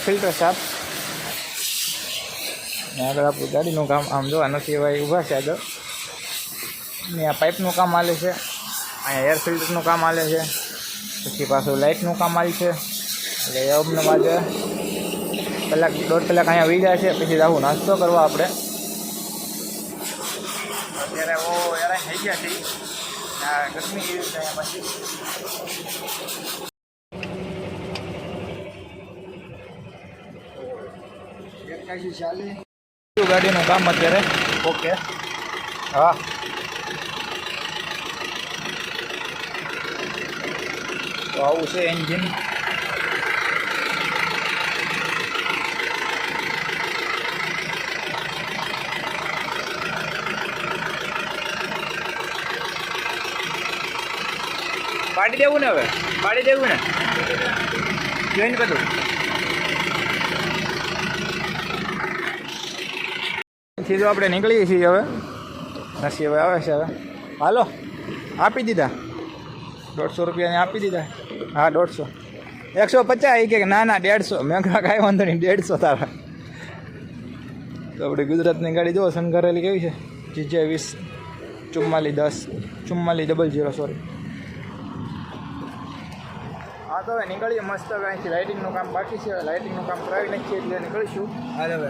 Filter સાફ આગળ આપણું ગાડીનું કામ આમ જોવા નથી ભાઈ ઊભા છે આગળ ને આ પાઇપનું કામ હાલે છે, અહીંયા એર ફિલ્ટરનું કામ હાલે છે, પછી પાછું લાઇટનું કામ હાલે છે. એટલે અમને બાજુ કલાક 1.5 કલાક અહીંયા વી જાય છે. પછી આવું નાસ્તો કરવા આપણે અત્યારે બહુ હેરાન થઈ ગયા છીએ ગરમી પછી ગાડીનું કામ અત્યારે ઓકે. હા તો આવું છે એન્જિન. પાડી દેવું ને, હવે પાડી દેવું ને, જોઈને બધું સીધું આપણે નીકળીએ છીએ. હવે નસી હવે આવે છે. હવે હાલો આપી દીધા 150 રૂપિયાને આપી દીધા. હા 150 150 કે ના ના 150. મેં કાંઈ વાંધો નહીં 150 તારા. તો આપણી ગુજરાતની ગાડી જુઓ સંઘારેલી કેવી છે, GJ 20 4410 4400 સોરી. હા તો હવે નીકળીએ મસ્ત. હવે અહીંથી લાઇટિંગનું કામ બાકી છે, લાઇટિંગનું કામ કરાવી નાખીએ એટલે નીકળીશું. હા હવે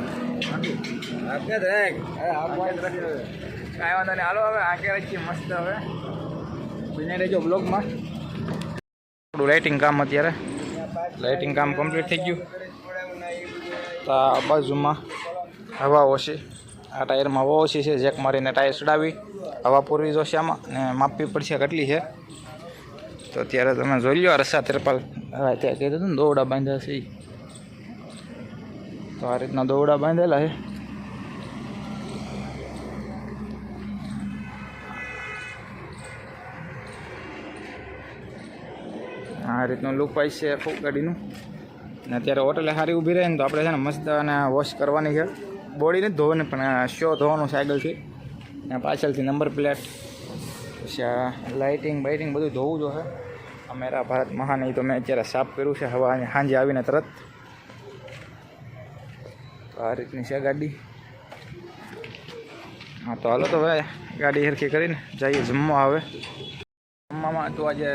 કાંઈ વાંધો નહીં, હાલો હવે આગે રાખીએ મસ્ત. હવે બને રહેજો બ્લોગમાં. થોડું લાઇટિંગ કામ અત્યારે લાઇટિંગ કામ કમ્પ્લીટ થઈ ગયું. તો આ બાજુમાં હવા ઓછી, આ ટાયરમાં હવા ઓછી છે. જેક મારીને ટાયર ચડાવી હવા પૂરવી જોશે આમાં ને માપવી પડશે કેટલી છે. તો અત્યારે તમે જોઈ લો રસ્તા ત્રિપાલ ત્યાં કીધું હતું ને દોરડા બાંધ્યા છે. તો આ રીતના દોરડા બાંધેલા છે. આ રીતનું લુક પાઈ છે આખું ગાડીનું. ને અત્યારે હોટલે સારી ઊભી રહે ને તો આપણે છે ને મસ્ત અને વોશ કરવાની છે. બોડી નથી ધોવાની પણ શો ધોવાનું છે આગળથી ને પાછળથી નંબર પ્લેટ. પછી આ લાઇટિંગ બાઇટિંગ બધું ધોવું જોઈએ. મેરા ભારત મહાન એ તો મેં અત્યારે સાફ કર્યું છે હવા સાંજે આવીને તરત. તો આ રીતની છે ગાડી. હા તો હાલો તો હવે ગાડી હરખી કરીને જઈએ જમવા. હવે જમવામાં તો આજે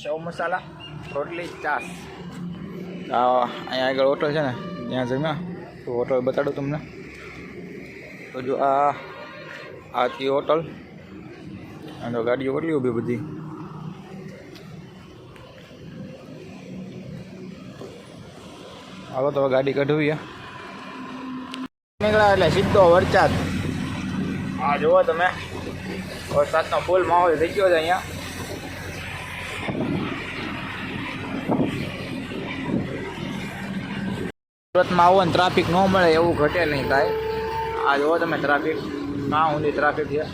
સેવ મસાલા રોટલી છાશ. અહીંયા આગળ હોટલ છે ને ત્યાં જમ્યા. તો હોટલ બતાડું તમને. તો જો આ હતી હોટલ અને ગાડીઓ કેટલી ઊભી બધી. હાલો તો ગાડી કઢવી નીકળ્યા એટલે સીધો વરસાદ. હા જુઓ તમે વરસાદનો ફૂલ માહોલ થઈ ગયો છે અહીંયા. સુરતમાં આવો ને ટ્રાફિક ન મળે એવું ઘટે નહીં કાંઈ. આ જુઓ તમે ટ્રાફિક કાં ઊંધી ટ્રાફિક છે.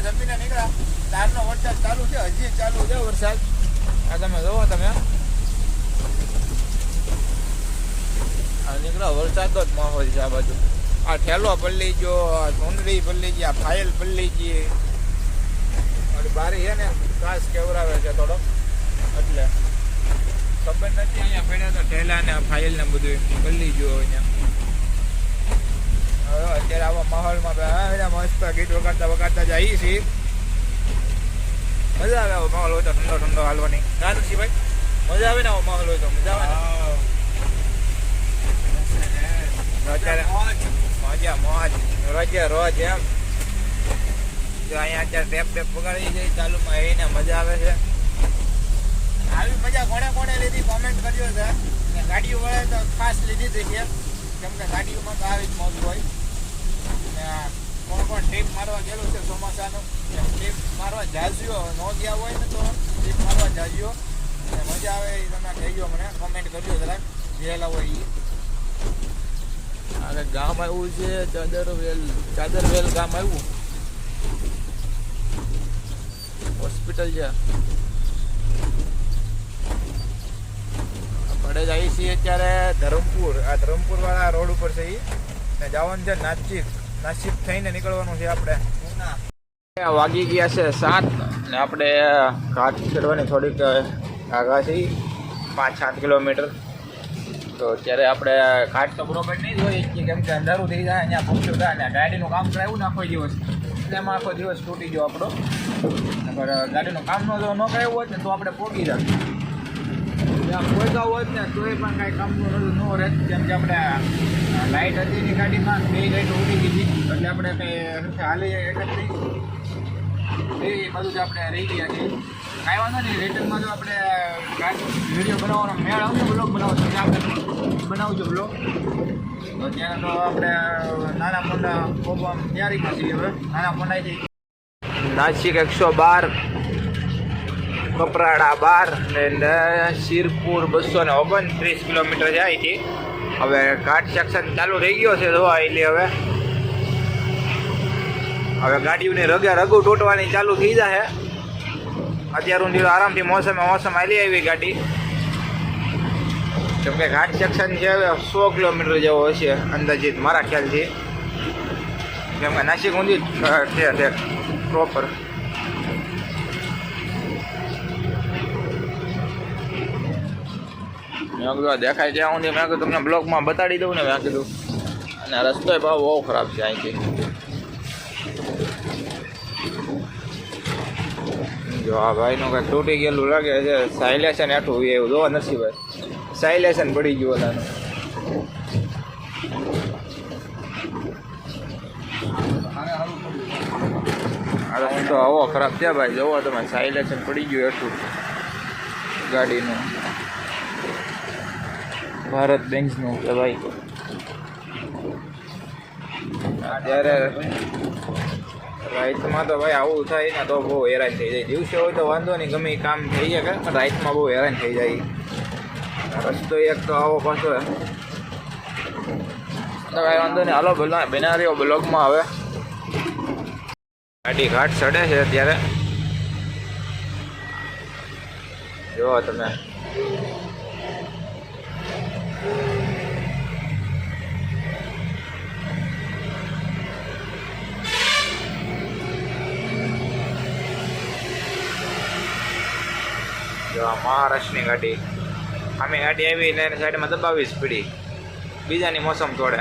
જમીને નીકળ્યા તારનો વરસાદ ચાલુ છે, હજી ચાલુ છે વરસાદ. આ તમે જોવો તમે નીકળ્યો વરસાદ જ માહોલ છે આ બાજુ. આ ઠેલો પલ્લી ગયો, આ ઊંડડી પલ્લી ગઈ, આ ફાઇલ પલ્લી ગઈ. બારી છે ને કાસ કેવરાવે છે થોડો એટલે ખબર નથી. અહીંયા પડ્યા તો ઠેલા ને ફાઇલ ને બધું પલ્લી ગયો અહીંયા. હવે અત્યારે આવા માહોલમાં મસ્ત ગીત વગાડતા જઈએ છીએ. મજા આવે આવો માહોલ હોય તો ઠંડો ઠંડો હાલવાની. ના નથી ભાઈ મજા આવે ને આવો માહોલ હોય તો મજા આવે ને. અત્યારે મજા મોજ રોજે રોજ એમ. જો અહીંયા અત્યારે ટેપ વગાડી જાય ચાલુમાં એને મજા આવે છે. આવી મજા કોણે કોણે લીધી કોમેન્ટ કરજો છે. ગાડીઓ વળે તો ખાસ લીધી હતી કેમ કે ગાડીઓમાં તો આવી જ મોજ હોય. કોણ કોણ ટ્રીપ મારવા ગયેલું છે ચોમાસાનું ટ્રીપ મારવા જાજ્યો ન ગયા હોય ને તો ટ્રીપ મારવા જાજ્યો મજા આવે એ તમે કહેજો મને કોમેન્ટ કરજો જરાક ગયેલા હોય એ. આ ગામ આવ્યું છે ચાદરવેલ ગામ આવ્યું, હોસ્પિટલ છે. આપણે જઈએ છીએ અત્યારે ધરમપુર. આ ધરમપુર વાળા રોડ ઉપર છે ને જવાનું છે નાસિક થઈને નીકળવાનું છે આપણે. વાગી ગયા છે 7 ને આપણે ઘાટ ચડવાની થોડીક આગા છે 5-7 કિલોમીટર. તો અત્યારે આપણે ઘાટ તો બરોબર નહીં જ હોય કેમ કે અંધારું થઈ જાય, અહીંયા પહોંચ્યો થાય ને ગાડીનું કામ કરાવ્યું ને આખો દિવસ, એટલે એમાં આખો દિવસ તૂટી ગયો આપણો. ગાડીનું કામ ન કરાવ્યું હોત ને તો આપણે પહોંચી જાય, ત્યાં પહોંચ્યા હોત ને તોય પણ કાંઈ કામનું ન રહેત, કેમ કે આપણે લાઇટ હતી એની ગાડીમાં 2 લાઇટ ઉડી દીધી, એટલે આપણે કંઈ હાલી એટલે એ બધું જ આપણે રહી ગયા છીએ. કાંઈ વાંધો નહીં, રિટર્નમાં જો આપણે વિડીયો બનાવવાનો મેળ આવશે, બ્લોગ બનાવશો ત્યાં આપણે બનાવજો બ્લોગ. તો ત્યાં તો આપણે નાના મોટા પ્રોગ્રામ તૈયારીમાં છીએ. હવે નાના મોટાથી નાસિક 112, કપરાડા 12 ને શિરપુર 229 કિલોમીટર જાય છે. હવે ઘાટ સેક્શન ચાલુ થઈ ગયો છે જોવા, એટલે હવે ગાડીઓની રગુ તૂટવાની ચાલુ થઈ જશે. અત્યાર સુધી આરામથી મોસમ હાલી આવી ગાડી, કેમ કે ઘાટ સેક્શન છે હવે 100 કિલોમીટર જેવો હશે અંદાજિત મારા ખ્યાલથી, કેમ કે નાસિક ઊંધી છે પ્રોપર. મેં કીધું દેખાય ત્યાં સુધી મેં કીધું તમને બ્લોગમાં બતાડી દઉં ને, મેં કીધું. અને રસ્તો ભાવ બહુ ખરાબ છે અહીંથી. જો આ ભાઈનું કંઈક તૂટી ગયેલું લાગે છે, સાયલેશન હેઠું એવું જોવા નથી ભાઈ, સાયલેશન પડી ગયું ઓલાનું. રસ્તો આવો ખરાબ છે ભાઈ, જોવો તમે, સાયલેશન પડી ગયું હેઠું ગાડીનું. ભારત બેન્ચનું છે ભાઈ. અત્યારે રાઈટમાં તો ભાઈ આવું થાય ને તો બહુ હેરાન થઈ જાય. દિવસે હોય તો વાંધો નહીં, ગમે કામ થઈ જાય, પણ રાઈટમાં બહુ હેરાન થઈ જાય. રસ્તો એક તો આવો પાછો તો ભાઈ વાંધો નહીં. હાલો બના રહ્યો બ્લોગમાં. હવે ગાડી ઘાટ ચડે છે અત્યારે, જુઓ તમે. મહારાષ્ટ્રની ગાડી અમે ગાડી આવી એટલે એની સાઈડમાં દબાવી સ્પીડી, બીજાની મોસમ તોડે.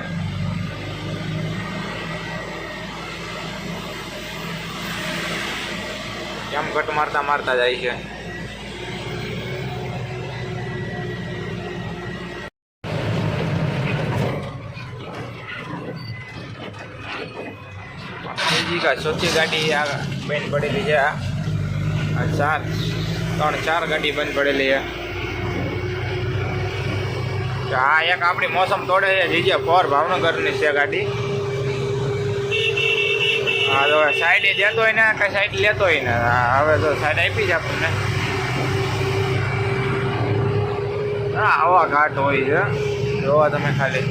કેમ કટ મારતા જાય છે. બીજી ચોથી ગાડી આ બંધ પડેલી છે. આ 3-4 ગાડી બંધ પડેલી છે. આ એક આપણી મોસમ તોડે છે, GJ4 ભાવનગરની છે ગાડી. હા તો સાઈડ દેતો હોય ને કઈ સાઈડ લેતો હોય ને, હવે તો સાઈડ આપી જ આપણને. હા આવા ઘાટ હોય છે, જોવા તમે ખાલી.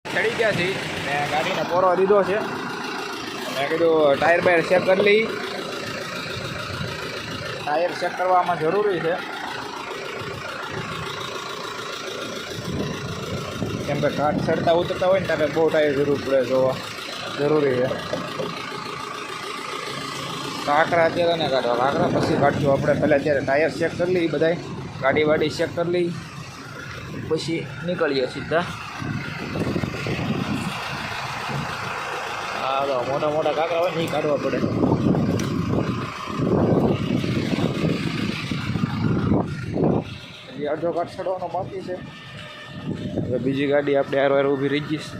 ચડી ગયા છીએ ને ગાડીને પોરો દીધો છે. મેં કીધું ટાયર બાયર ચેક કરી લઈ. ટાયર ચેક કરવામાં જરૂરી છે, કેમ કે ઘાટ ચડતા ઉતરતા હોય ને ત્યારે બહુ ટાયર જરૂર પડે, જોવા જરૂરી છે. કાંકરા અત્યારે ને કાઢવા, કાંકરા પછી કાઢશું આપણે. પહેલાં અત્યારે ટાયર ચેક કરી લઈ, બધાય ગાડી વાડી ચેક કરી લઈ, પછી નીકળીએ સીધા. હા મોટા મોટા કાંકરા હોય નહીં કાઢવા પડે. હજી અડધો કાઢ ચડવાનો બાકી છે. હવે બીજી ગાડી આપણે હારવાર ઊભી રહી જઈશ.